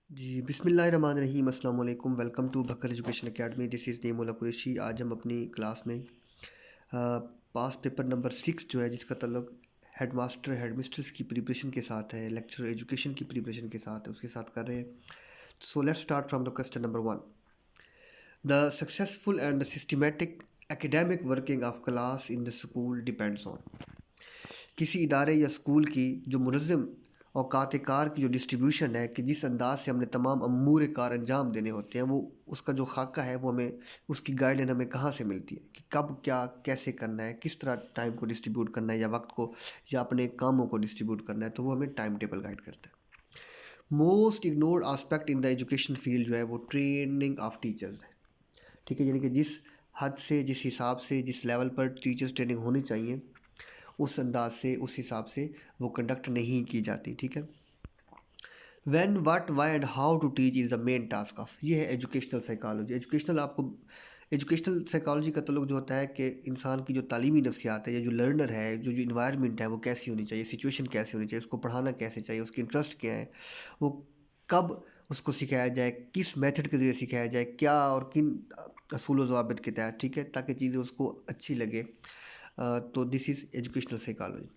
जी, बिस्मिल्लाहिर्रहमानिर्रहीम, अस्सलाम वालेकुम, welcome to Bakar education academy. This is Naimullah Qureshi. आज हम अपनी क्लास में पास पेपर नंबर 6 जो है, जिसका तल्लुक हेड मास्टर हेड मिस्ट्रेस की प्रिपरेशन के साथ है, लेक्चर एजुकेशन की प्रिपरेशन के साथ है, उसके साथ कर रहे हैं। So let's start from the question number 1। The successful and the systematic academic working of class in the school depends on. किसी इदारे या स्कूल की जो मुनज़्ज़म औकात कार की जो डिस्ट्रीब्यूशन है, कि जिस अंदाज से हमने तमाम अमूर कार अंजाम देने होते हैं, वो उसका जो खाका है, वो हमें उसकी गाइडलाइन हमें कहाँ से मिलती है कि कब क्या कैसे करना है, किस तरह टाइम को डिस्ट्रीब्यूट करना है या वक्त को या अपने कामों को डिस्ट्रीब्यूट करना है। तो वो हमें टाइम टेबल गाइड करता है। Most ignored aspect in the education field जो है वो ट्रेनिंग ऑफ टीचर्स है। ठीक है, यानी कि जिस हद से, जिस हिसाब से, जिस लेवल पर टीचर्स ट्रेनिंग होनी चाहिए, उस अंदाज से, उस हिसाब से वो कंडक्ट नहीं की जाती। ठीक है। When, what, why and how to teach is the main task of, ये है एजुकेशनल साइकोलॉजी। एजुकेशनल साइकोलॉजी का तल्लुक जो होता है कि इंसान की जो तालीमी नफ्सियात है या जो लर्नर है, जो इन्वायरमेंट है, वो कैसी होनी चाहिए, सिचुएशन कैसी होनी चाहिए, उसको पढ़ाना कैसे चाहिए, उसके इंटरेस्ट क्या है, वो कब उसको सिखाया जाए, किस मेथड के ज़रिए सिखाया जाए, क्या और किन असूल व ज़वाबित के तहत। ठीक है, ताकि चीज़ें उसको अच्छी लगे। तो this is educational psychology.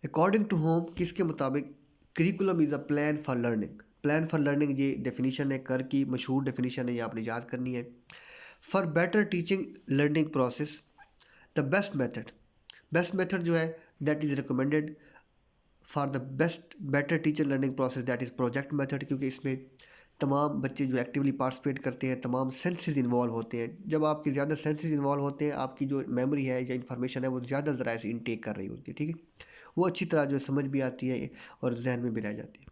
According to home, किसके मुताबिक, curriculum is a plan for learning. Plan for learning, ये डेफिनीशन है, कर की मशहूर डेफिनीशन है, ये आपने याद करनी है। For better teaching learning process, the best method जो है, that is recommended for the better teacher learning process, that is project method. क्योंकि इसमें तमाम बच्चे जो एक्टिवली पार्टिसिपेट करते हैं, तमाम सेंसेस इन्वॉल्व होते हैं। जब आपके ज़्यादा सेंसेस इन्वॉल्व होते हैं, आपकी जो मेमोरी है या इन्फॉर्मेशन है, वो ज़्यादा ज़राए से इनटेक कर रही होती है। ठीक है, वो अच्छी तरह जो समझ भी आती है और जहन में भी रह जाती है।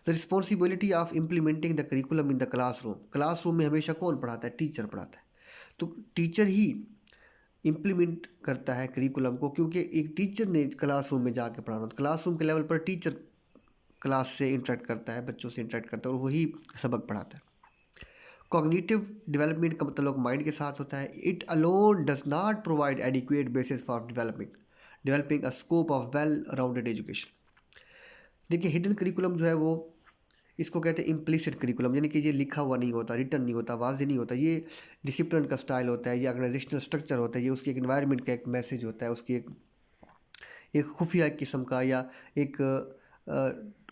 The responsibility of implementing the curriculum in the classroom में हमेशा कौन पढ़ाता है? टीचर पढ़ाता है। तो टीचर ही इम्प्लीमेंट करता है करिकुलम को, क्योंकि एक टीचर ने क्लासरूम में जाके पढ़ाना, तो क्लासरूम के लेवल पर टीचर क्लास से इंटरेक्ट करता है, बच्चों से इंटरेक्ट करता है और वही सबक पढ़ाता है। कॉग्निटिव डेवलपमेंट का मतलब माइंड के साथ होता है। It alone does not provide adequate basis for developing a scope of well rounded education. देखिए, हिडन करिकुलम जो है वो, इसको कहते हैं इम्प्लिसिट करिकुलम, यानी कि ये लिखा हुआ नहीं होता, रिटन नहीं होता, वाज़ेह नहीं होता। ये डिसिप्लिन का स्टाइल होता है, ये ऑर्गेनाइजेशनल स्ट्रक्चर होता है, ये उसकी एक इन्वायरमेंट का एक मैसेज होता है, उसकी एक खुफिया किस्म का या एक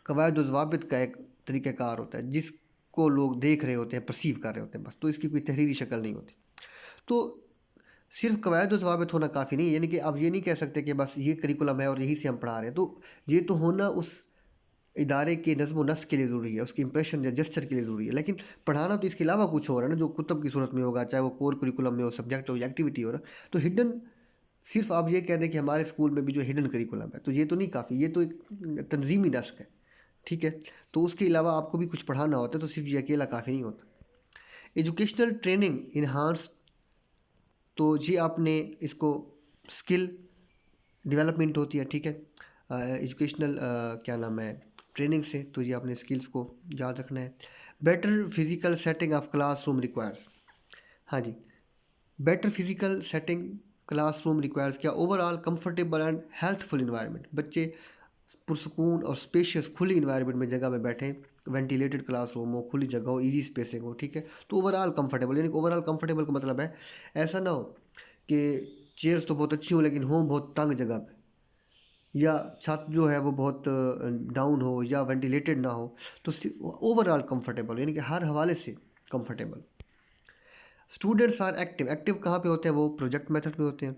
कवायद ज़वाबित का एक तरीक़ाकार होता है, जिसको लोग देख रहे होते हैं, परसीव कर रहे होते हैं बस। तो इसकी कोई तहरीरी शक्ल नहीं होती। तो सिर्फ कवायद ज़वाबित होना काफ़ी नहीं है, यानी कि आप ये नहीं कह सकते कि बस ये करिकुलम है और यही से हम पढ़ा रहे हैं। तो ये तो होना उस इदारे के नज़्म व नस्क़ के लिए ज़रूरी है, उसकी इंप्रेशन या जेस्चर के लिए ज़रूरी है। लेकिन पढ़ाना तो इसके अलावा कुछ और है ना, जो कुतब की सूरत में होगा, चाहे वो कोर करिकुलम में हो, सब्जेक्ट हो या एक्टिविटी हो ना। तो हिडन, सिर्फ आप ये कह दें कि हमारे स्कूल में भी जो हिडन करिकुलम है, तो ये तो नहीं काफ़ी, ये तो एक तंजीमी नस्क है। ठीक है, तो उसके अलावा आपको भी कुछ पढ़ाना होता है, तो सिर्फ ये अकेला काफ़ी नहीं होता। एजुकेशनल ट्रेनिंग इन्हांस, तो जी आपने इसको स्किल डेवलपमेंट होती है। ठीक है, एजुकेशनल क्या नाम है, ट्रेनिंग से, तो ये आपने स्किल्स को याद रखना है। Better physical setting of classroom requires, हाँ जी, better physical setting classroom requires क्या? Overall comfortable and healthful environment. बच्चे पुरसकून और स्पेशियस खुली इन्वायरमेंट में, जगह में बैठें, वेंटिलेटेड क्लासरूम हो, खुली जगह हो, ईजी स्पेसिंग हो। ठीक है, तो ओवरऑल कंफर्टेबल, यानी कि ओवरऑल कंफर्टेबल का मतलब है ऐसा ना हो कि चेयर्स तो बहुत अच्छी हो लेकिन हो बहुत तंग जगह पे, या छत जो है वो बहुत डाउन हो या वेंटिलेटेड ना हो। तो ओवरऑल कंफर्टेबल, यानी कि हर हवाले से comfortable. Students are active, active कहाँ पे होते हैं? वो प्रोजेक्ट मेथड में होते हैं।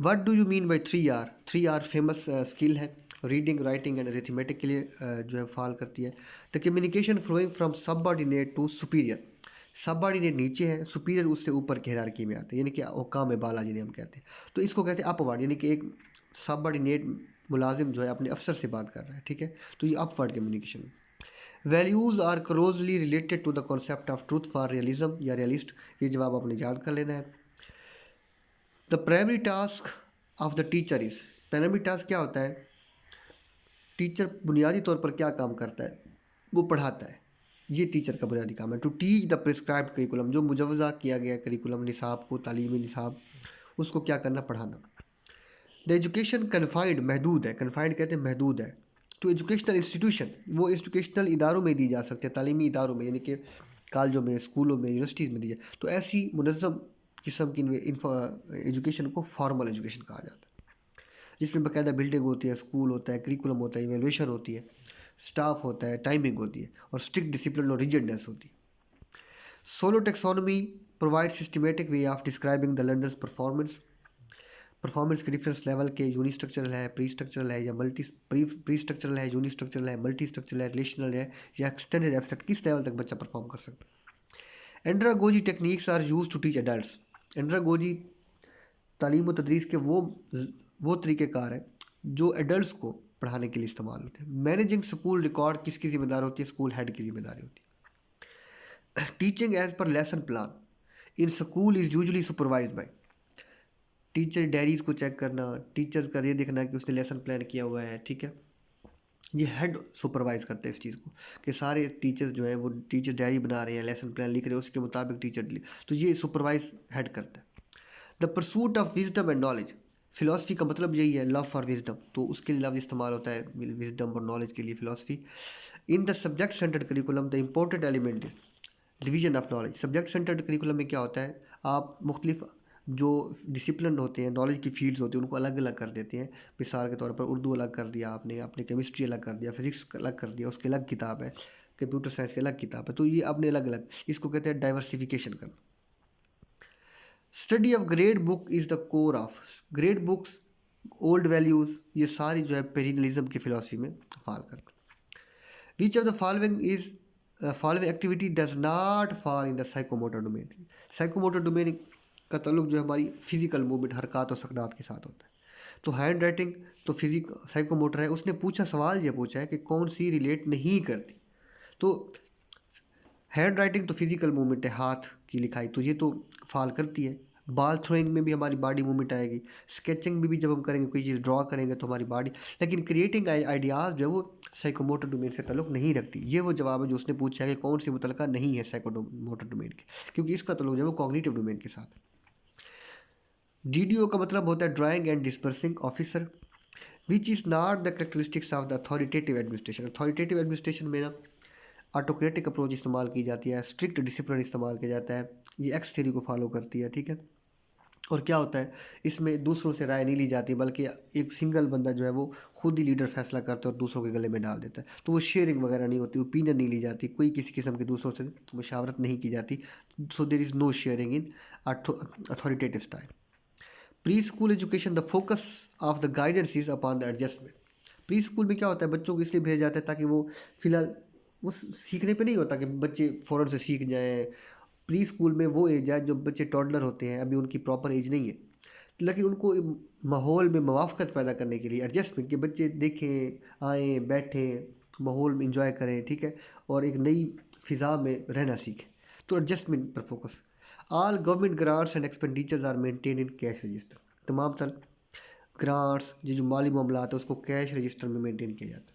What do you mean by 3R? 3R famous skill है, रीडिंग, राइटिंग एंड अरिथमेटिक के लिए जो है फाल करती है। The communication flowing from subordinate to superior. Subordinate नीचे है, सुपीरियर उससे ऊपर की हायरार्की में आते हैं, यानी कि औकाम बाला जिन्हें हम कहते हैं। तो इसको कहते हैं अपवर्ड, यानी कि एक सबऑर्डिनेट मुलाजिम जो है अपने अफसर से बात कर रहा है। ठीक है, तो ये upward communication. Values are closely related to the concept of truth for realism या रियलिस्ट, ये जवाब आपने याद कर लेना है। The primary task of the teacher is, primary task क्या होता है? टीचर बुनियादी तौर पर क्या काम करता है? वो पढ़ाता है, ये टीचर का बुनियादी काम है। To teach the prescribed curriculum, जो मुजवज़ा किया गया करिकुलम, निसाब को, तालीमी निसाब, उसको क्या करना? पढ़ाना। द एजुकेशन कन्फाइंड, महदूद है, कन्फाइंड कहते हैं महदूद है, तो एजुकेशनल इंस्टीट्यूशन वो एजुकेशनल इदारों में दी जा सकती है, तालीमी इदारों में, यानी कि कॉलेजों में, स्कूलों में, यूनिवर्सिटीज़ में दी जाए। तो ऐसी मुनज़्ज़म किस्म की एजुकेशन को फॉर्मल एजुकेशन कहा जाता है, जिसमें बाकायदा बिल्डिंग होती है, स्कूल होता है, करिकुलम होता है, इवेलुएशन होती है, स्टाफ होता है, टाइमिंग होती है, और स्ट्रिक्ट डिसिप्लिन और रिजिडनेस होती है। Solo taxonomy provide systematic way of describing the learners performance के डिफरेंस लेवल के, यूनिस्ट्रक्चरल है, प्री स्ट्रक्चरल है, या प्री स्ट्रक्चरल है, यूनिस्ट्रक्चरल है, मल्टी स्ट्रक्चरल है, रिलेशनल है, या एक्सटेंडेड एब्स्ट्रैक्ट, किस लेवल तक बच्चा परफॉर्म कर सकता है। Andragogy techniques are use to teach adults. Andragogy तालीम व तदरीस के वो तरीक़ेकार है जो एडल्ट्स को पढ़ाने के लिए इस्तेमाल होते हैं। मैनेजिंग स्कूल रिकॉर्ड किसकी जिम्मेदारी होती है? स्कूल हेड की जिम्मेदारी होती है। Teaching as per lesson plan in school is usually supervise by teacher. Diaries को चेक करना, टीचर का ये देखना कि उसने लेसन प्लान किया हुआ है, ठीक है। ये हेड सुपरवाइज करते हैं इस चीज़ को कि सारे टीचर्स जो है वो टीचर डायरी बना रहे हैं, लेसन प्लान लिख रहे हैं, उसके मुताबिक टीचर, तो ये सुपरवाइज हेड करता है। The pursuit of wisdom and knowledge, philosophy का मतलब यही है, लव फॉर विजडम, तो उसके लिए लफ्ज़ इस्तेमाल होता है विजडम और नॉलेज के लिए philosophy. In the subject centred curriculum the important element is division of knowledge. Subject centred curriculum में क्या होता है, आप मुख्तलिफ जो डिसिप्लिन होते हैं, नॉलेज की फील्ड्स होती हैं, उनको अलग अलग कर देते हैं। मिसाल के तौर पर उर्दू अलग कर दिया आपने, आपने केमिस्ट्री अलग कर दिया, फिजिक्स अलग कर दिया, उसकी अलग किताब है, कंप्यूटर साइंस की अलग किताब है, तो ये आपने अलग अलग, इसको कहते हैं डाइवर्सिफिकेशन करना। Study of grade book is the core of grade books, old values, ये सारी जो है पेरिनलिज्म की फ़िलासफ़ी में फॉल करते। विच of the following activity does not fall in the psychomotor domain. Psychomotor domain का ताल्लुक जो है हमारी फिजिकल मूवमेंट, हरकत और सकनात के साथ होता है। तो हैंड राइटिंग तो साइकोमोटर है। उसने पूछा, सवाल ये पूछा है कि कौन सी रिलेट नहीं करती। तो हैंड राइटिंग तो फिजिकल मूवमेंट है, हाथ की लिखाई, तो ये तो फॉल करती है। बॉल थ्रोइंग में भी हमारी बॉडी मूवमेंट आएगी। स्केचिंग में भी जब हम करेंगे, कोई चीज़ ड्रॉ करेंगे तो हमारी बॉडी, लेकिन क्रिएटिंग आइडियाज़ जो है वो साइकोमोटर डोमेन से ताल्लुक नहीं रखती। ये वो जवाब है जो उसने पूछा है कि कौन सी मुतलका नहीं है साइकोमोटर डोमेन के, क्योंकि इसका ताल्लुक जो है वो कॉग्निटिव डोमेन के साथ। DDO का मतलब होता है drawing and dispersing officer, which is not the characteristics of the authoritative administration. Authoritative administration में ना ऑटोक्रेटिक अप्रोच इस्तेमाल की जाती है, स्ट्रिक्ट डिसिप्लिन इस्तेमाल किया जाता है, ये एक्स थ्योरी को फॉलो करती है, ठीक है। और क्या होता है, इसमें दूसरों से राय नहीं ली जाती, बल्कि एक सिंगल बंदा जो है वो खुद ही लीडर फैसला करता है और दूसरों के गले में डाल देता है। तो वो शेयरिंग वगैरह नहीं होती, ओपिनियन नहीं ली जाती, कोई किसी किस्म के दूसरों से मुशावरत नहीं की जाती। So there is no sharing in authoritative style. Pre school education the focus of the guidance is upon the adjustment. Pre school में क्या होता है, बच्चों को इसलिए भेजा जाता है ताकि वो फिलहाल वो सीखने पे नहीं होता कि बच्चे फ़ौरन से सीख जाएं। प्री स्कूल में वो एज है जब बच्चे टॉडलर होते हैं, अभी उनकी प्रॉपर एज नहीं है, लेकिन उनको माहौल में मुवाफ़क़त पैदा करने के लिए, एडजस्टमेंट, के बच्चे देखें, आएँ, बैठें, माहौल में इंजॉय करें, ठीक है, और एक नई फ़िज़ा में रहना सीखें, तो एडजस्टमेंट पर focus. All government grants and expenditures are maintain in cash register. तमाम तर ग्रांट्स, ये जो माली मामलात है, उसको कैश रजिस्टर में मेंटेन किया जाता है।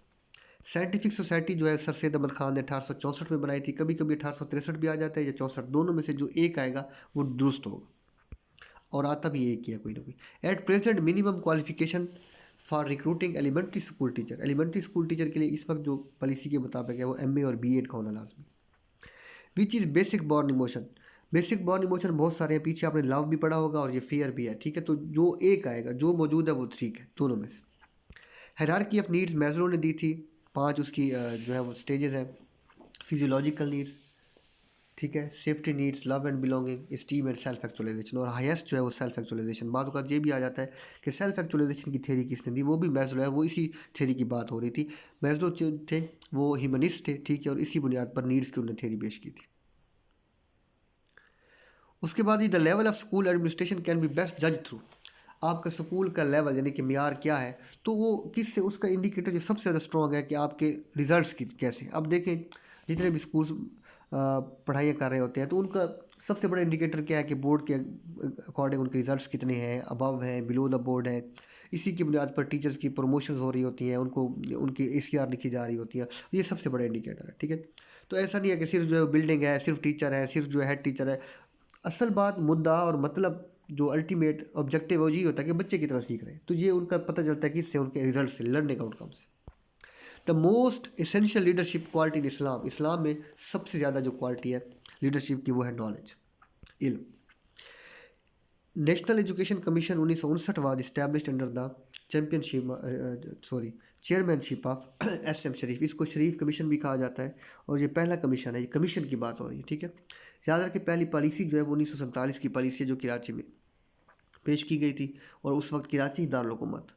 साइंटिफिक सोसाइटी जो है सर सैयद अहमद ख़ान ने 1864 में बनाई थी, कभी कभी 1863 भी आ जाता है या 64, दोनों में से जो एक आएगा वो दुरुस्त होगा, और आता भी एक ही है कोई ना कोई। At present minimum qualification for recruiting elementary school teacher. Elementary school teacher के लिए इस वक्त जो पॉलिसी के मुताबिक है वो MA और B.Ed का होना लाजमी। Which is basic born emotion. Basic born emotion बहुत सारे हैं, पीछे आपने लव भी पढ़ा होगा और ये फेयर भी है, ठीक है। तो जो एक आएगा, जो मौजूद है वो ठीक है दोनों में से। हायरार्की ऑफ नीड्स मैस्लो ने दी थी, 5 उसकी जो है वो स्टेजेस हैं। फिजियोलॉजिकल नीड्स, ठीक है, safety needs, love and belonging, esteem and self actualisation, और हाईएस्ट जो है वो सेल्फ एक्चुअलाइजेशन। बाद का ये भी आ जाता है कि सेल्फ एक्चुअलाइजेशन की थ्योरी किसने दी, वो भी मैस्लो है, वो इसी थ्योरी की बात हो रही थी। मैस्लो थे वो ह्यूमनिस्ट थे, ठीक है, और इसी बुनियाद पर नीड्स की उन्होंने थ्योरी पेश की थी। उसके बाद ही the level of school administration can be best जज थ्रू। आपका स्कूल का लेवल यानी कि मियार क्या है, तो वो किससे, उसका इंडिकेटर जो सबसे ज़्यादा स्ट्रॉन्ग है कि आपके रिजल्ट्स की कैसे। अब देखें जितने भी स्कूल पढ़ाइयाँ कर रहे होते हैं, तो उनका सबसे बड़ा इंडिकेटर क्या है कि बोर्ड के अकॉर्डिंग उनके रिजल्ट्स कितने हैं, अबव हैं, बिलो द बोर्ड हैं। इसी की बुनियाद पर टीचर्स की प्रमोशंस हो रही होती हैं, उनको उनकी ACR लिखी जा रही होती है, ये सबसे बड़ा इंडिकेटर है, ठीक है। तो ऐसा नहीं है कि सिर्फ जो है बिल्डिंग है, सिर्फ टीचर है, सिर्फ जो है हेड टीचर है। असल बात, मुद्दा और मतलब जो अल्टीमेट ऑब्जेक्टिव है वो यही होता है कि बच्चे कितना सीख रहे हैं, तो ये उनका पता चलता है कि इससे, उनके रिजल्ट से, लर्निंग आउटकम से। The most essential leadership quality in Islam, Islam में सबसे ज़्यादा जो क्वालिटी है लीडरशिप की वो है नॉलेज, इल्म। National education commission 1959 was established under the chairmanship of S M Sharif. इसको शरीफ कमीशन भी कहा जाता है और ये पहला कमीशन है, ये कमीशन की बात हो रही है, ठीक है। याद रखें पहली पॉलिसी जो है वो 1947 की पॉलिसी है जो कराची में पेश की गई थी और उस वक्त कराची दारुल हुकूमत,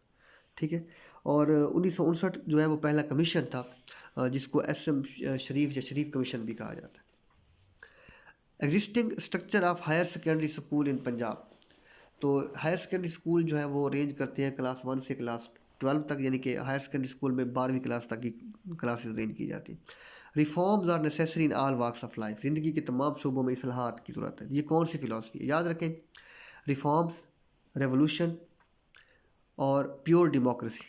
ठीक है। और 1959 जो है वो पहला कमीशन था जिसको एस एम शरीफ या शरीफ कमीशन भी कहा जाता है। Existing structure of higher secondary school in Punjab, तो हायर सेकेंडरी स्कूल जो है वो अरेंज करते हैं क्लास 1 से क्लास 12 तक, यानी कि हायर सेकेंडरी स्कूल में 12वीं क्लास तक की क्लासेस अरेंज की जाती हैं। Reforms are necessary in all walks of life, ज़िंदगी के तमाम शोबों में इस्लाहात की ज़रूरत है। ये कौन सी फ़िलासफ़ी है, याद रखें, रिफॉर्म्स, रेवोल्यूशन और प्योर डेमोक्रेसी,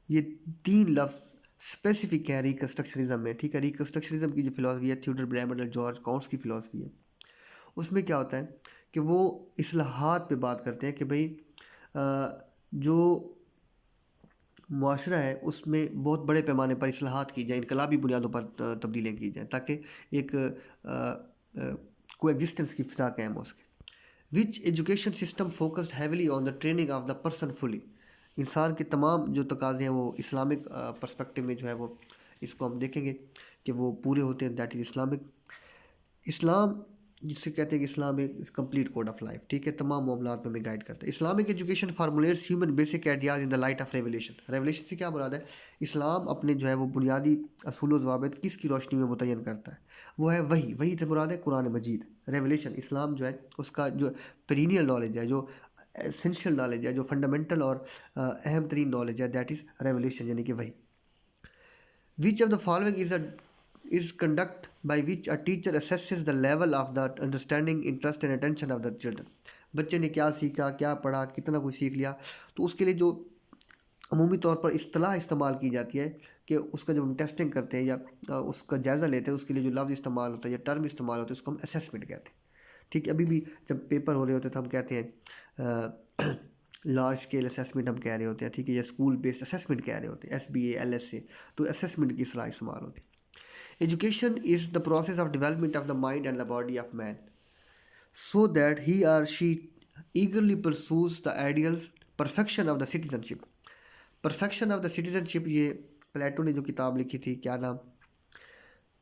ये 3 लफ्ज़ स्पेसिफिक है रिकन्स्ट्रक्शनिज्म में, ठीक है। रिकन्स्ट्रक्शनिज्म की जो फिलॉसफी है थियोडर ब्रैमर जॉर्ज काउंट्स की फ़िलासफ़ी है, उसमें क्या होता है कि वो इस्लाहात पे बात करते हैं कि भाई जो मुआशरा है उसमें बहुत बड़े पैमाने पर इस्लाहात की जाए, इनकलाबी बुनियादों पर तब्दीलियाँ की जाएँ ताकि एक को एग्जिस्टेंस की फ़िज़ा कायम हो सके। Which education system focused heavily on the training of the person fully, इंसान के तमाम जो तकाज़े हैं वो इस्लामिक पर्सपेक्टिव में जो है वो इसको हम देखेंगे कि वो पूरे होते हैं, दैट इज़ इस्लामिक। इस्लाम जिसे कहते हैं कि इस्लाम एक कंप्लीट कोड ऑफ लाइफ, ठीक है, तमाम मामलात में हमें गाइड करता है। Islamic education formulates human basic ideas in the light of revelation, revelation से क्या मुराद है, इस्लाम अपने जो है वो बुनियादी असूल व ज़वाबित किसकी रोशनी में मुतय्यन करता है, वो है वही, वही से मुराद है कुरान मजीद। रेवलेशन इस्लाम जो है उसका जो पेरिनियल नॉलेज है, जो एसेंशियल नॉलेज है, जो फंडामेंटल और अहम तरीन नॉलेज है, दैट इज़ रेवलेशन, यानी कि वही। विच of the following is conduct by which a teacher assesses the level of the understanding, interest and attention of the children, बच्चे ने क्या सीखा, क्या पढ़ा, कितना कुछ सीख लिया, तो उसके लिए जो अमूमी तौर पर इस्तेलाह इस्तेमाल की जाती है कि उसका जब हम टेस्टिंग करते हैं या उसका जायज़ा लेते हैं, उसके लिए जो लफ्ज़ इस्तेमाल होता है या टर्म इस्तेमाल होता है उसको हम असेसमेंट कहते हैं, ठीक है। अभी भी जब पेपर हो रहे होते हैं तो हम कहते हैं लार्ज स्केल असेसमेंट हम कह रहे होते हैं, ठीक है, या स्कूल बेस्ड असेसमेंट कह रहे होते हैं, SBA LSA, तो असेसमेंट की सलाह इस्तेमाल होती है। Education is the process of development of the mind and the body of man so that he or she eagerly pursues the ideals perfection of the citizenship. Perfection of the citizenship, ये प्लेटो ने जो किताब लिखी थी, क्या नाम,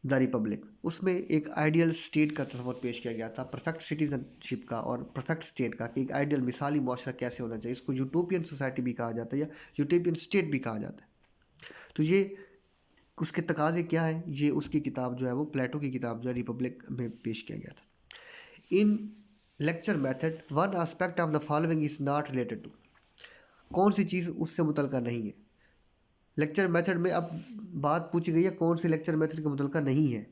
the Republic, उसमें एक आइडियल स्टेट का तस्वर पेश किया गया था, परफेक्ट सिटीजनशिप का और परफेक्ट स्टेट का, कि एक आइडियल मिसाली मुआशरा कैसे होना चाहिए। इसको यूटोपियन सोसाइटी भी कहा जाता है या यूटोपियन स्टेट भी कहा जाता है। तो ये उसके तकाजे क्या हैं, ये उसकी किताब जो है वो प्लेटो की किताब जो है रिपब्लिक में पेश किया गया था। In lecture method one aspect of the following is not related to, कौन सी चीज़ उससे मुतल्लिका नहीं है। लेक्चर मेथड में अब बात पूछी गई है कौन से लेक्चर मेथड का मुतल्लिका नहीं है,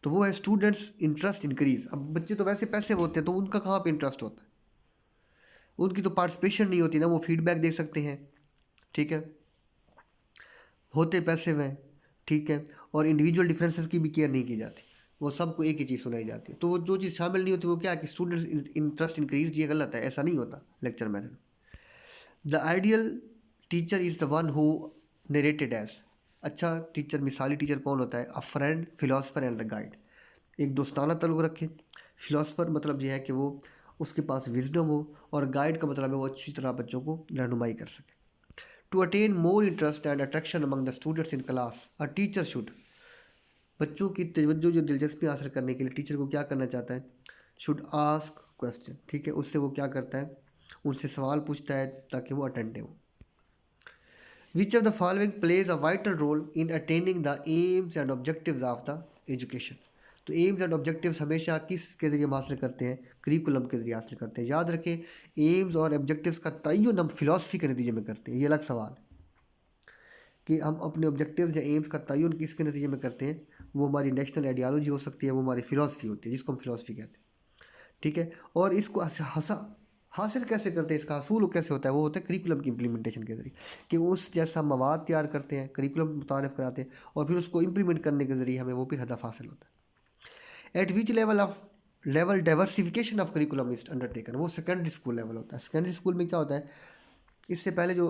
तो वो है स्टूडेंट्स इंटरेस्ट इंक्रीज। अब बच्चे तो वैसे पैसे होते हैं तो उनका कहाँ पे इंटरेस्ट होता है, उनकी तो पार्टिसिपेशन नहीं होती ना, वो फीडबैक दे सकते हैं, ठीक है, होते पैसे में, ठीक है, और इंडिविजुअल डिफरेंसेस की भी केयर नहीं की जाती, वो सबको एक ही चीज़ सुनाई जाती है। तो वो जो चीज़ शामिल नहीं होती वो क्या है कि स्टूडेंट्स इंटरेस्ट इंक्रीज, ये गलत है, ऐसा नहीं होता lecture method. The ideal teacher is the one who narrated as, अच्छा टीचर, मिसाली टीचर कौन होता है, a friend, philosopher and the guide, एक दोस्ताना तल्लुक़ रखें। फिलोसफर मतलब यह है कि वो उसके पास विजडम हो, और गाइड का मतलब है वो अच्छी तरह बच्चों को रहनुमाई कर सके। To attain more interest and attraction among the students in class, a teacher should, बच्चों की तवज्जो जो दिलचस्पी हासिल करने के लिए टीचर को क्या करना चाहता है, शुड आस्क क्वेश्चन, ठीक है, उससे वो क्या करता है, उनसे सवाल पूछता है ताकि वो अटेंटिव हो। Which of the following plays a vital role in attaining the aims and objectives of the education, तो एम्स एंड ऑब्जेक्टिव्स हमेशा किस के ज़रिए हम हासिल करते हैं, करिकुलम के ज़रिए हासिल करते हैं। याद रखें एम्स और ऑब्जेक्टिव्स का तयन हम फिलॉसफी के नतीजे में करते हैं, ये अलग सवाल है कि हम अपने ऑब्जेक्टिव्स या एम्स का तयन किसके नतीजे में करते हैं, वो हमारी नेशनल आइडियालॉजी हो सकती है, वो हमारी फ़िलासफ़ी होती है जिसको हम फ़िलासफ़ी कहते हैं, ठीक है। और इसको हासिल कैसे करते हैं, इसका हासूल कैसे होता है, वो होता है करिकुलम की इम्प्लीमेंटेशन के ज़रिए, कि उस जैसा मवाद तैयार करते हैं, करिकुलम मुतारिफ़ कराते हैं और फिर उसको इम्प्लीमेंट करने के ज़रिए हमें वो फिर हदफ हासिल होता है। Eight which level diversification of curriculum is undertaken, वो सेकेंडरी स्कूल लेवल होता है। सेकेंडरी स्कूल में क्या होता है, इससे पहले जो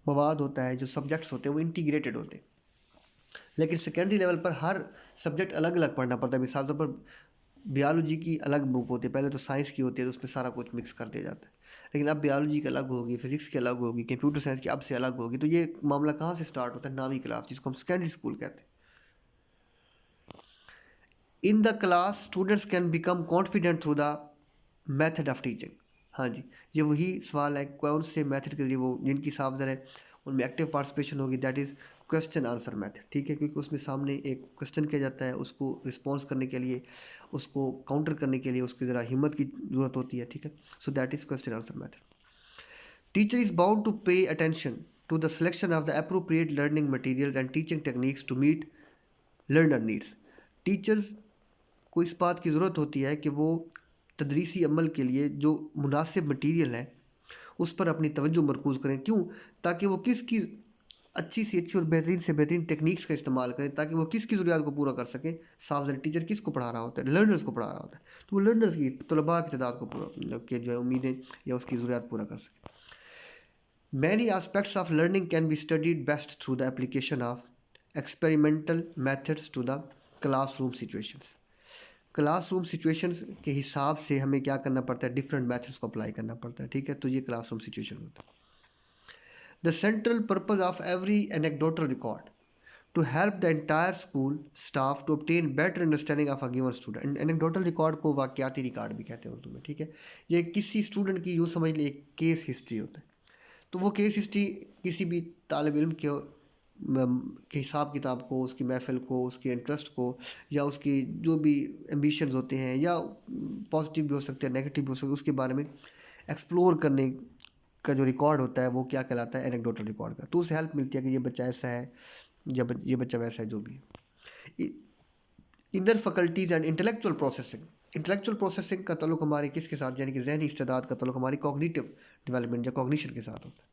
मवाद होता है, जो सब्जेक्ट्स होते हैं वो इंटीग्रेटेड होते हैं। लेकिन सेकेंडरी लेवल पर हर सब्जेक्ट अलग अलग पढ़ना पड़ता है। मिसाल तौर पर बियोलॉजी की अलग बुक होती है, पहले तो साइंस की होती है, तो उसमें सारा कुछ मिक्स कर दिया जाता है। लेकिन अब बियोलॉजी की अलग होगी, फिजिक्स की अलग होगी, कंप्यूटर साइंस की अब से अलग होगी। तो ये मामला कहाँ से स्टार्ट होता है? 9वीं क्लास, जिसको हम सेकेंडरी स्कूल कहते हैं। In the class students can become confident through the method of teaching. हाँ जी, ये वही सवाल है, कौन से मेथड के लिए वो जिनकी साफ ज़रा उनमें एक्टिव पार्टिसिपेशन होगी, that is question answer method. ठीक है, क्योंकि उसमें सामने एक क्वेश्चन किया जाता है, उसको रिस्पॉन्स करने के लिए, उसको काउंटर करने के लिए उसकी ज़रा हिम्मत की ज़रूरत होती है। ठीक है, so that is question answer method. Teacher is bound to pay attention to the selection of the appropriate learning materials and teaching techniques to meet learner needs. Teachers को इस बात की ज़रूरत होती है कि वो तदरीसी अमल के लिए जो मुनासिब मटीरियल है उस पर अपनी तवज्जो मरकूज़ करें। क्यों? ताकि वो किसकी अच्छी सी अच्छी और बेहतरीन से बेहतरीन टेक्निक्स का इस्तेमाल करें, ताकि वो किसकी ज़रूरियात को पूरा कर सकें। साफ ज़रा टीचर किसको पढ़ा रहा होता है? लर्नर्स को पढ़ा रहा होता है। तो वो लर्नर्स की, तलबा की तादाद को पूरा के जो है उम्मीदें या उसकी ज़रूरियात पूरा कर सकें। Many aspects of learning can be studied best through the application of experimental methods to the classroom situations. Classroom situations के हिसाब से हमें क्या करना पड़ता है? डिफरेंट मेथड्स को अप्लाई करना पड़ता है। ठीक है, तो ये क्लासरूम सिचुएशन होता है। The central purpose of every anecdotal record to help the entire school staff to obtain better understanding of a given student. Anecdotal record को वाकयाती रिकॉर्ड भी कहते हैं उर्दू में। ठीक है, ये किसी स्टूडेंट की यूँ समझ ली एक केस हिस्ट्री होता है। तो वो केस हिस्ट्री किसी भी तालिब इल्म के हिसाब किताब को, उसकी महफ़िल को, उसके इंटरेस्ट को, या उसकी जो भी एम्बिशंस होते हैं, या पॉजिटिव भी हो सकते हैं, नेगेटिव भी हो सकते हैं, उसके बारे में एक्सप्लोर करने का जो रिकॉर्ड होता है वो क्या कहलाता है? एनेक्डोटल रिकॉर्ड का। तो उससे हेल्प मिलती है कि ये बच्चा ऐसा है या ये बच्चा वैसा है, जो भी है। Inner faculties and intellectual processing. Intellectual processing का तल्लुक हमारी किसके साथ, यानी कि जहनी इस्तेदाद का तल्लुक हमारी कॉग्निटिव डेवलपमेंट या कॉग्निशन के साथ होता है।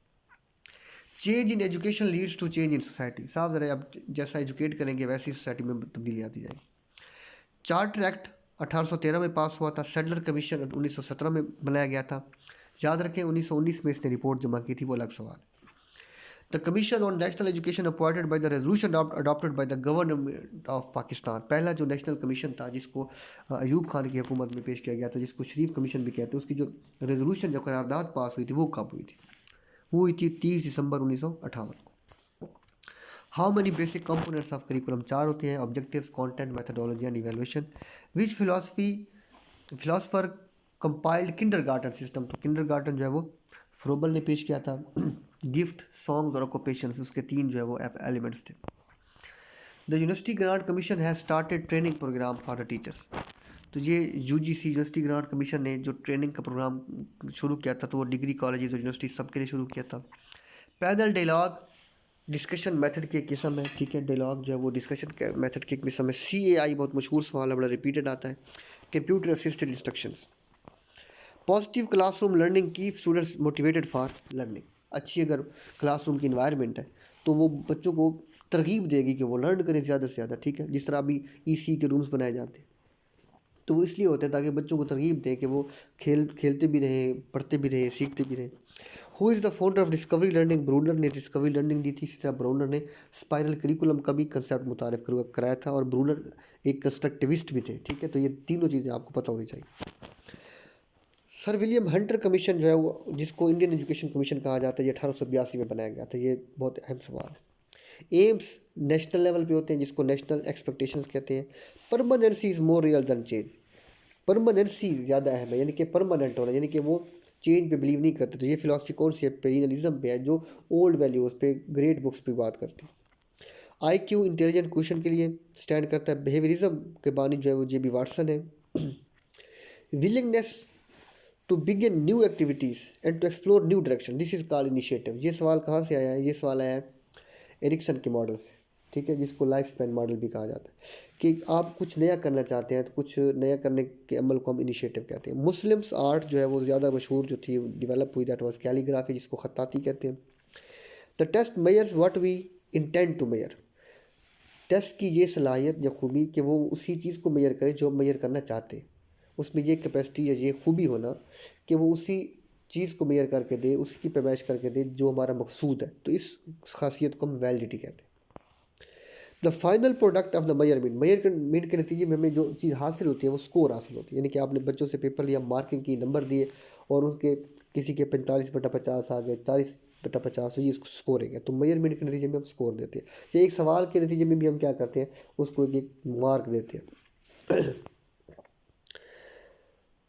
Change in education leads to change in society. साफ ज़रा अब जैसा एजुकेट करेंगे वैसी सोसाइटी में तब्दीली आती जाएगी। चार्टर एक्ट 1813 में पास हुआ था। सेडलर कमीशन 1917 में बनाया गया था। याद रखें 1919 में इसने रिपोर्ट जमा की थी, वो अलग सवाल। The commission on national education appointed by the resolution adopted by the government of Pakistan. पहला जो नेशनल कमीशन था, जिसको अयूब खान की हुकूमत में पेश किया गया था, जिसको शरीफ कमीशन भी कहते हैं, उसकी जो रेजोल्यूशन, जो करारदाद पास हुई थी, वो कब हुई थी? वो हुई थी 30 दिसंबर 1958 को। How many basic components of curriculum? 4 होते हैं: objectives, content, methodology and evaluation. Which philosopher compiled kindergarten system? तो किंडरगार्टन जो है वो फ्रोबल ने पेश किया था। गिफ्ट, सॉन्ग्स और ऑक्यूपेशंस, उसके 3 जो है वो एलिमेंट्स थे। The university grant commission has started training program for the teachers. तो ये यूजीसी यूनिवर्सिटी ग्रांट कमीशन ने जो ट्रेनिंग का प्रोग्राम शुरू किया था, तो वो डिग्री कॉलेज और यूनिवर्सिटी सबके लिए शुरू किया था। पैनल डायलॉग डिस्कशन मेथड की एक किस्म है। ठीक है, डायलॉग जो है वो डिस्कशन मेथड की एक किस्म है। CAI बहुत मशहूर सवाल है, बड़ा रिपीटेड आता है। Computer assisted instructions. Positive classroom learning की स्टूडेंट्स मोटिवेटेड फॉर लर्निंग। अच्छी अगर क्लासरूम की इन्वायरमेंट है तो वो बच्चों को तरगीब देगी कि वो लर्न करें ज़्यादा से ज़्यादा। ठीक है, जिस तरह अभी EC के रूम्स बनाए जाते हैं, तो वो इसलिए होते हैं ताकि बच्चों को तरगीब दें कि वो खेलते भी रहें, पढ़ते भी रहें, सीखते भी रहें। Who is the founder of discovery learning? Bruner ने डिस्कवरी लर्निंग दी थी। इसी तरह ब्रूनर ने स्पाइरल करिकुलम का भी कंसेप्ट मुतारिफ कराया था, और ब्रूनर एक कंस्ट्रक्टिविस्ट भी थे। ठीक है, तो ये तीनों चीज़ें आपको पता होनी चाहिए। सर विलियम हंटर कमीशन जो है वो, जिसको इंडियन एजुकेशन कमीशन कहा जाता है, ये 1882 में बनाया गया था। ये बहुत अहम सवाल है। एम्स नेशनल लेवल पे होते हैं, जिसको नेशनल एक्सपेक्टेशंस कहते हैं। Permanence is more real than change. Permanence ज़्यादा अहम है, यानी कि परमानेंट होना, यानी कि वो चेंज पे बिलीव नहीं करते। तो ये फिलॉसफी कौन सी है? पेरिनलिज्म पे है, जो ओल्ड वैल्यूज़ पे, ग्रेट बुक्स पे बात करती है। IQ इंटेलिजेंट क्वेश्चन के लिए स्टैंड करता है। बिहेवियरिज्म के बानी जो है वो JB वाटसन है। Willingness to begin new activities and to explore new direction, this is called initiative. ये सवाल कहाँ से आया है? ये सवाल आया है एरिक्सन के मॉडल से। ठीक है, जिसको लाइफ स्पैन मॉडल भी कहा जाता है, कि आप कुछ नया करना चाहते हैं तो कुछ नया करने के अमल को हम इनिशिएटिव कहते हैं। मुस्लिम्स आर्ट जो है वो ज़्यादा मशहूर जो थी डेवलप हुई, दैट वाज कैलीग्राफी, जिसको खत्ताती कहते हैं। The test measures what we intend to measure. Test की ये सलाहियत या खूबी कि वो उसी चीज़ को मेयर करे जो हम मेयर करना चाहते हैं। उसमें ये कैपेसिटी या ये खूबी होना कि वो उसी चीज़ को मेजर करके दे, उसकी पैमाइश करके दे जो हमारा मकसूद है, तो इस खासियत को हम वैलिडिटी कहते हैं। The final product of the measurement के नतीजे में हमें जो चीज़ हासिल होती है वो स्कोर हासिल होती है, यानी कि आपने बच्चों से पेपर लिया, मार्किंग की, नंबर दिए और उसके किसी के 45/50 आ गए, 40/50, तो ये स्कोरिंग है। तो मेजरमेंट के नतीजे में हम स्कोर देते हैं, या एक सवाल के नतीजे में भी हम क्या करते हैं, उसको एक मार्क देते हैं।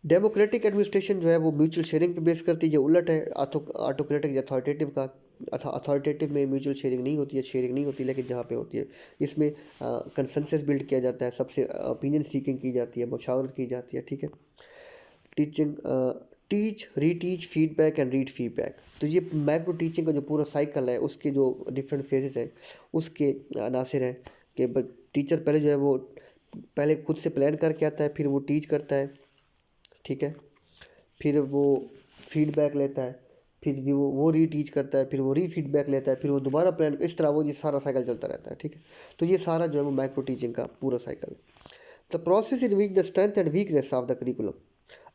डेमोक्रेटिक एडमिनिस्ट्रेशन जो है वो म्यूचुअल शेयरिंग पे बेस करती है, ये उलट है ऑटोक्रेटिक या अथॉरिटेटिव का। अथॉरिटेटिव में म्यूचुअल शेयरिंग नहीं होती है, शेयरिंग नहीं होती, लेकिन जहाँ पे होती है इसमें कंसेंसस बिल्ड किया जाता है, सबसे ओपिनियन सीकिंग की जाती है, मशावरत की जाती है, ठीक है। Teaching, teach, reteach, feedback and read feedback. तो ये माइक्रो टीचिंग का जो पूरा साइकिल है, उसके जो डिफरेंट फेजेस हैं, उसके अनासिर हैं कि टीचर पहले जो है वो पहले खुद से प्लान करके आता है, फिर वो टीच करता है, ठीक है, फिर वो फीडबैक लेता है, फिर भी वो रीटीच करता है, फिर वो फीडबैक लेता है, फिर वो दोबारा प्लान, इस तरह वो ये सारा साइकिल चलता रहता है, ठीक है। तो ये सारा जो है वो माइक्रो टीचिंग का पूरा साइकिल है। The process in which the strength and weakness of the curriculum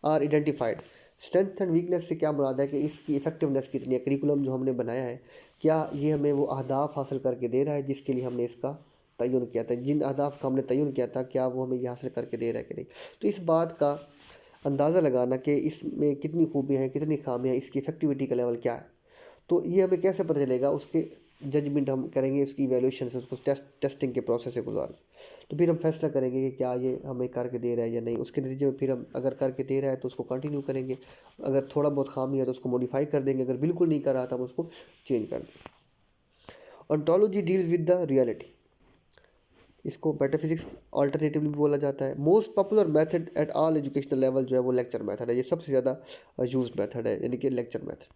are identified. Strength and weakness से क्या मुराद है कि इसकी इफेक्टिवनेस कितनी है, करिकुलम जो हमने बनाया है क्या ये हमें वो अहदाफ हासिल करके दे रहा है जिसके लिए हमने इसका तयन किया था, जिन अहदाफ का हमने तयन किया था क्या वो हमें ये हासिल करके दे रहा है कि नहीं। तो इस बात का अंदाज़ा लगाना कि इसमें कितनी खूबियाँ हैं, कितनी खामियाँ हैं, इसकी इफेक्टिविटी का लेवल क्या है, तो ये हमें कैसे पता चलेगा, उसके जजमेंट हम करेंगे, उसकी इवैल्यूएशन से, उसको टेस्टिंग के प्रोसेस से गुजार, तो फिर हम फैसला करेंगे कि क्या ये हमें करके दे रहा है या नहीं। उसके नतीजे में फिर हम अगर करके दे रहा है तो उसको कंटिन्यू करेंगे, अगर थोड़ा बहुत खामी है तो उसको मॉडिफाई कर देंगे, अगर बिल्कुल नहीं कर रहा था हम उसको चेंज कर देंगे। Ontology deals with the reality, इसको मेटाफिजिक्स अल्टरनेटिवली भी बोला जाता है। Most popular method at all educational level जो है वो लेक्चर मेथड है, ये सबसे ज़्यादा यूज्ड मेथड है, यानी कि lecture method.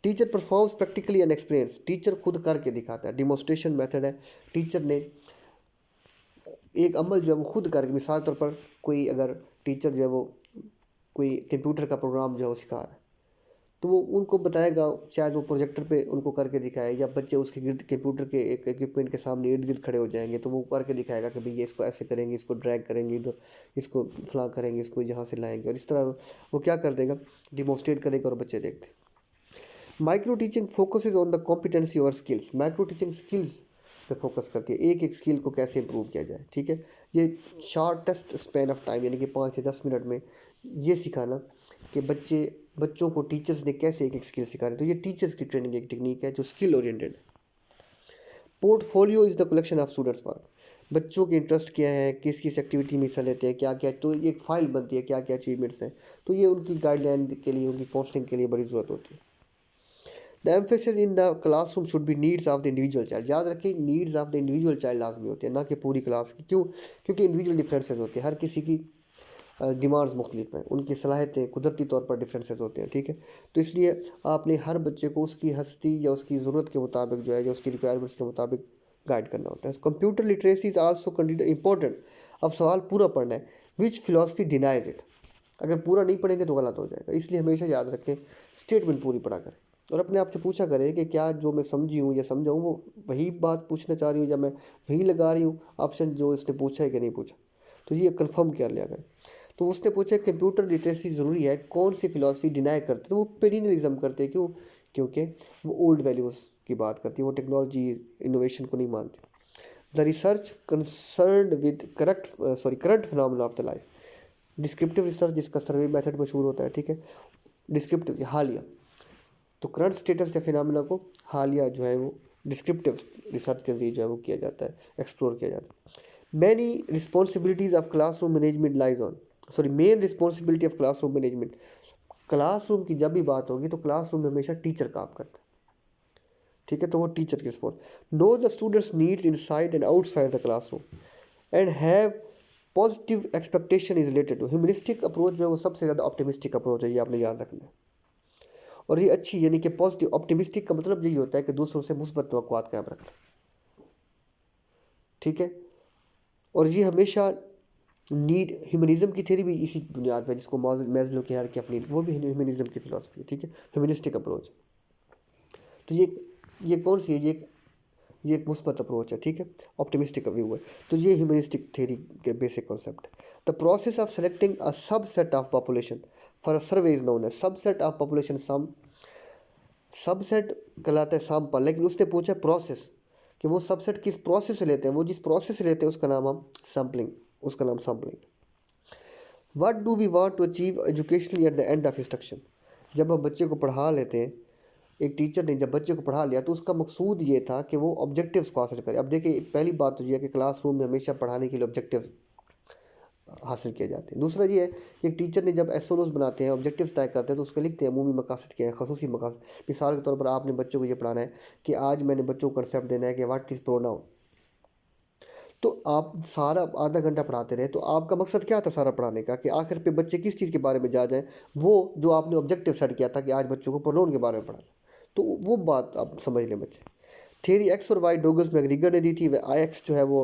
Teacher performs practically and experience, teacher खुद करके दिखाता है। डिमोस्ट्रेशन मेथड है, टीचर ने एक अमल जो है वो खुद करके, मिसाल तौर पर कोई अगर टीचर जो है वो कोई कंप्यूटर का प्रोग्राम जो है वो सिखा रहा है, तो वो उनको बताएगा, शायद वो प्रोजेक्टर पे उनको करके दिखाए, या बच्चे उसके गिर्द कंप्यूटर के एक इक्विपमेंट के सामने इर्द गिर्द खड़े हो जाएंगे, तो वो करके दिखाएगा कि भाई ये इसको ऐसे करेंगे, इसको ड्रैग करेंगे इधर, इसको फलां करेंगे, इसको यहाँ से लाएंगे, और इस तरह वो क्या कर देगा, डिमोस्ट्रेट करेगा और बच्चे देखते। Micro teaching focuses on the competency और स्किल्स, माइक्रो टीचिंग स्किल्स पे फोकस करती है, एक एक स्किल को कैसे इंप्रूव किया जाए, ठीक है। ये शॉर्टेस्ट स्पैन ऑफ टाइम, यानी कि 5 से 10 मिनट में ये सिखाना कि बच्चों को टीचर्स ने कैसे एक एक स्किल सिखानी, तो ये टीचर्स की ट्रेनिंग एक टेक्निक है जो स्किल ओरिएंटेड है। Portfolio is the collection of students work, बच्चों के इंटरेस्ट क्या है, किस किस एक्टिविटी में हिस्सा लेते हैं, क्या क्या, तो एक फाइल बनती है क्या क्या अचीवमेंट्स हैं, तो ये उनकी गाइडलाइन के लिए, उनकी काउंसलिंग के लिए बड़ी ज़रूरत होती है। The emphasis in the classroom should be needs of the individual child, याद रखें needs of the individual child लाजमी होती है, ना कि पूरी क्लास की। क्यों? क्योंकि इंडिविजुअल डिफरेंसेस होते हैं, हर किसी की डिमांड्स मुख्तलिफ हैं, उनकी सलाहियतें कुदरती तौर पर डिफरेंसेस होते हैं, ठीक है। तो इसलिए आपने हर बच्चे को उसकी हस्ती या उसकी ज़रूरत के मुताबिक जो है, या उसकी रिक्वायरमेंट्स के मुताबिक गाइड करना होता है। Computer literacy is also consider important, अब सवाल पूरा पढ़ना है, विच फिलॉसफी डिनाइज इट, अगर पूरा नहीं पढ़ेंगे तो गलत हो जाएगा, इसलिए हमेशा याद रखें स्टेटमेंट पूरी पढ़ा करें, और अपने आप से पूछा करें कि क्या जो मैं समझी हूँ या समझा हूँ वो वही बात पूछना चाह रही हूँ, या मैं वही लगा रही हूँ ऑप्शन जो इसने पूछा है कि नहीं पूछा, तो ये कंफर्म कर लिया करें। तो उसने पूछा कंप्यूटर लिटरेसी ज़रूरी है, कौन सी फिलॉसफी डिनाई करते, तो वो पेरिनिज्म करते हैं। क्यों? क्योंकि वो ओल्ड वैल्यूज़ की बात करती है, वो टेक्नोलॉजी इनोवेशन को नहीं मानती। The research concern with current phenomena of the life, descriptive research जिसका सर्वे मेथड मशहूर होता है, ठीक है। डिस्क्रिप्टिव हालिया, तो करंट स्टेटस या फिनोमेना को हालिया जो है वो डिस्क्रिप्टिव रिसर्च के जरिए जो है वो किया जाता है, एक्सप्लोर किया जाता है। Many responsibilities of classroom management lies on, main responsibility of classroom management, classroom की जब भी बात होगी तो क्लासरूम में हमेशा टीचर काम करता है, ठीक है। तो वो टीचर की response, know the students needs inside and outside the classroom and have positive expectation is related to. Humanistic approach जो है वो सबसे ज़्यादा ऑप्टिमिस्टिक अप्रोच है, ये आपने याद रखना है। और ये अच्छी, यानी कि पॉजिटिव, ऑप्टिमिस्टिक का मतलब यही होता है कि दूसरों से मुस्बत तवक्कुआत कायम रखना, ठीक है। और ये हमेशा नीड, ह्यूमनिज्म की थ्योरी भी इसी बुनियाद पर, जिसको मैस्लो की हायरार्की ऑफ नीड, वो भी ह्यूमनिज्म की फिलॉसफी है, ठीक है, ह्यूमनिस्टिक अप्रोच। तो ये कौन सी है, ये ये एक मुस्बत अप्रोच है, ठीक है, ऑप्टिमिस्टिक व्यू है। तो ये ह्यूमनिस्टिक थ्योरी के basic concept. The process of selecting a subset of population for a survey is known है subset of population some. Subset कहलाता है सैंपल, लेकिन उसने पूछा प्रोसेस कि वो सबसेट किस प्रोसेस से लेते हैं, वो जिस प्रोसेस से लेते हैं उसका नाम हम सैम्पलिंग, उसका नाम sampling. What do we want to achieve educationally at the end of instruction. जब हम बच्चे को पढ़ा लेते हैं, एक टीचर ने जब बच्चे को पढ़ा लिया तो उसका मकसूद ये था कि वो ऑब्जेक्टिव्स को हासिल करे। अब देखिए पहली बात तो ये है कि क्लासरूम में हमेशा पढ़ाने के लिए ऑब्जेक्टिव्स हासिल किए जाते हैं। दूसरा ये है कि एक टीचर ने जब एसओएस बनाते हैं, ऑब्जेक्टिव्स तय करते हैं, तो उसके लिखते हैं अमूमी मकासद क्या है, खसूसी मकासद। मिसाल के तौर पर आपने बच्चों को ये पढ़ाना है कि आज मैंने बच्चों को कंसेप्ट देना है कि व्हाट इज़ प्रोनाउन। तो आप सारा आधा घंटा पढ़ाते रहे, तो आपका मकसद क्या था सारा पढ़ाने का, कि आखिर पे बच्चे किस चीज़ के बारे में जा जाएं, वो जो आपने ऑब्जेक्टिव सेट किया था कि आज बच्चों को प्रोनाउन के बारे में पढ़ाना। तो वो बात आप समझ लें बच्चे। थियरी एक्स और वाई डोगल्स मैग्रीगर ने दी थी। आई एक्स जो है वो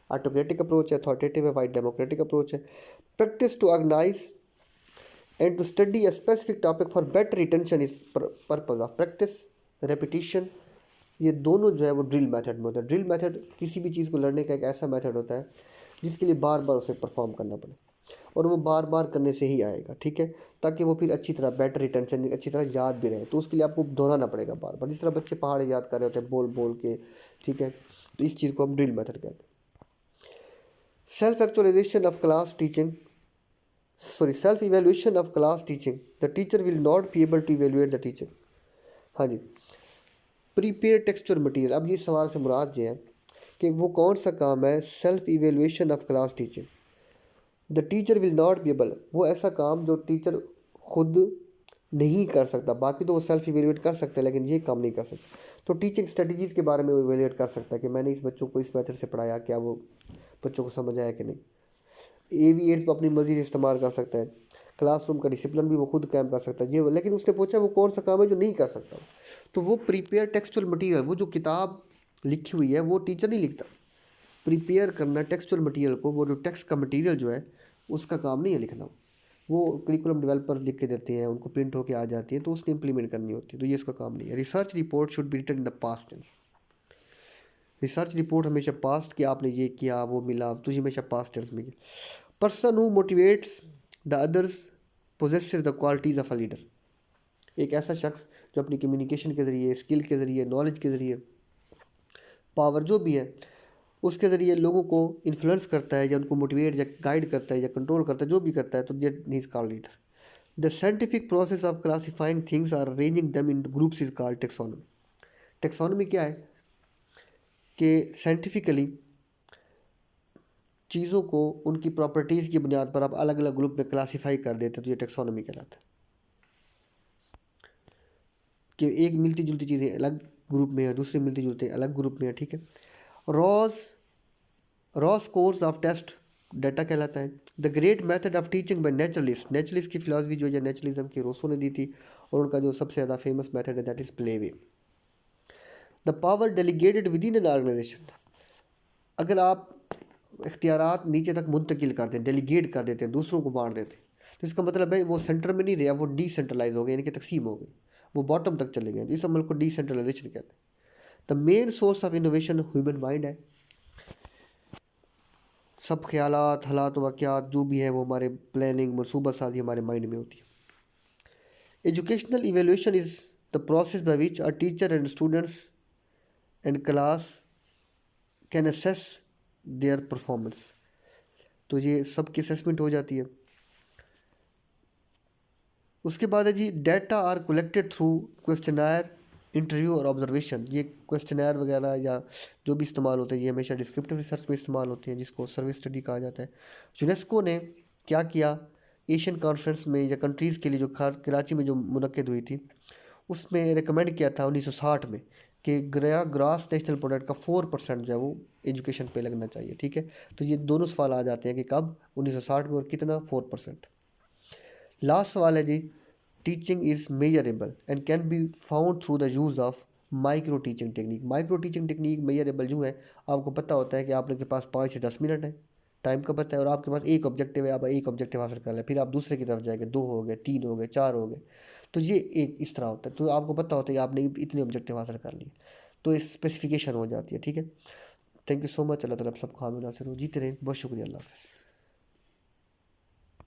ऑटोक्रेटिक अप्रोच है, अथॉरिटेटिव है, वाई डेमोक्रेटिक अप्रोच है। Practice to organise and to study a specific topic for better retention is purpose of practice repetition. ये दोनों जो है वो ड्रिल मेथड में होता है। ड्रिल मेथड किसी भी चीज़ को लड़ने का एक ऐसा मेथड होता है जिसके लिए बार बार उसे परफॉर्म करना पड़े, और वो बार बार करने से ही आएगा, ठीक है, ताकि वो फिर अच्छी तरह बेटर रिटेंशन अच्छी तरह याद भी रहे। तो उसके लिए आपको दोहराना पड़ेगा बार बार, जिस तरह बच्चे पहाड़ याद कर रहे होते हैं बोल बोल के, ठीक है। तो इस चीज़ को हम ड्रिल मेथड कहते हैं। Self actualisation of class teaching, sorry self evaluation of class teaching, the teacher will not be able to evaluate the teacher. हाँ जी, प्रीपेयर टेक्सचुअल मटेरियल। अब ये सवाल से मुराद ये है कि वो कौन सा काम है self evaluation of class teaching. The teacher will not be able, वो ऐसा काम जो टीचर खुद नहीं कर सकता। बाकी तो वो सेल्फ इवेल्युएट कर सकता है, लेकिन ये काम नहीं कर सकता। तो टीचिंग स्ट्रेटजीज़ के बारे में वो इवेल्युएट कर सकता है कि मैंने इस बच्चों को इस मेथड से पढ़ाया, क्या वो बच्चों को समझ आया कि नहीं। एवी8 तो अपनी मर्जी से इस्तेमाल कर सकता है। क्लासरूम का डिसिप्लिन भी वो खुद कायम कर सकता है ये, लेकिन उसने पूछा वो कौन सा काम है जो नहीं कर सकता। तो वो प्रिपेयर टेक्सचुअल मटेरियल, वो जो किताब लिखी हुई है वो टीचर नहीं लिखता। प्रिपेयर करना टेक्सचुअल मटेरियल को, वो जो टेक्स्ट का मटेरियल जो है उसका काम नहीं है लिखना। वो करिकुलम डेवलपर्स लिख के देते हैं, उनको प्रिंट होके आ जाती है, तो उसने इंप्लीमेंट करनी होती है, तो ये इसका काम नहीं है। Research report should be written in the past tense. Research report हमेशा पास्ट कि आपने ये किया वो मिला, तो ये हमेशा पास्ट टेंस में किया। Person who motivates the others possesses the qualities of a leader. एक ऐसा शख्स जो अपनी कम्युनिकेशन के ज़रिए, स्किल के ज़रिए, नॉलेज के ज़रिए, पावर जो भी है उसके ज़रिए लोगों को इन्फ्लुएंस करता है, या उनको मोटिवेट या गाइड करता है या कंट्रोल करता है, जो भी करता है, तो ये is called leader. The scientific process of classifying things or arranging them in groups is called taxonomy. Taxonomy क्या है कि साइंटिफिकली चीज़ों को उनकी प्रॉपर्टीज़ की बुनियाद पर आप अलग अलग ग्रुप में क्लासीफाई कर देते हैं, तो ये टेक्सोनमी कहलाता है। कि एक मिलती जुलती चीज़ें अलग ग्रुप में है, दूसरी मिलती जुलती अलग ग्रुप में है, ठीक है। रॉस raw scores of test data कहलाता है। The great method of teaching by naturalist, naturalist की फिलॉसफी जो है नेचुरलिज्म की रोसो ने दी थी, और उनका जो सबसे ज़्यादा फेमस मेथड है that is play way. The power delegated within an organisation, अगर आप इख्तियारात नीचे तक मुंतकिल कर दें, डेलीगेट कर देते हैं, दूसरों को बांट देते हैं, तो इसका मतलब है वो सेंटर में नहीं रहा, वो डिसेंट्रलाइज हो गए, यानी कि तकसीम हो गई, वो बॉटम तक चले गए। इस अमल को डिसेंट्रलाइजेशन कहते हैं। The main source of innovation human mind है। सब ख्यालात, हालात, वाक़यात जो भी हैं वो हमारे प्लानिंग, मनसूबा साजी हमारे माइंड में होती है। Educational evaluation is the process by which a teacher and students and class can assess their performance. तो ये सबकी असेसमेंट हो जाती है। उसके बाद है जी data are collected through questionnaire, interview और ऑब्जर्वेशन। ये क्वेश्चनर वगैरह या जो भी इस्तेमाल होते हैं ये हमेशा डिस्क्रिप्टिव रिसर्च में इस्तेमाल होते हैं, जिसको सर्वे स्टडी कहा जाता है। यूनेस्को ने क्या किया, एशियन कॉन्फ्रेंस में या कंट्रीज़ के लिए जो कराची में जो मुनक्किद हुई थी, उसमें रिकमेंड किया था 1960 में कि ग्रास नेशनल प्रोडक्ट का 4% जो है वो एजुकेशन पे लगना चाहिए, ठीक है। तो ये दोनों सवाल आ जाते हैं कि कब, 1960 में, और कितना, 4%। लास्ट सवाल है जी, teaching is measurable and can be found through the use of micro teaching technique. Micro teaching technique measurable जो है, आपको पता होता है कि आपके पास 5 से 10 मिनट है, टाइम का पता है, और आपके पास एक ऑब्जेक्टिव है, आप एक ऑब्जेक्टिव हासिल कर लें, फिर आप दूसरे की तरफ जाएंगे, 2 हो गए, 3 हो गए, 4 हो गए। तो ये एक इस तरह होता है, तो आपको पता होता है कि आपने इतने ऑब्जेक्टिव हासिल कर लिए। तो स्पेसिफिकेशन हो जाती है। ठीक है, थैंक यू सो मच। अल्लाह ताला आप सबको हामी नासिर हो, जीते रहें। बहुत शुक्रिया, अल्लाह हाफ़िज़।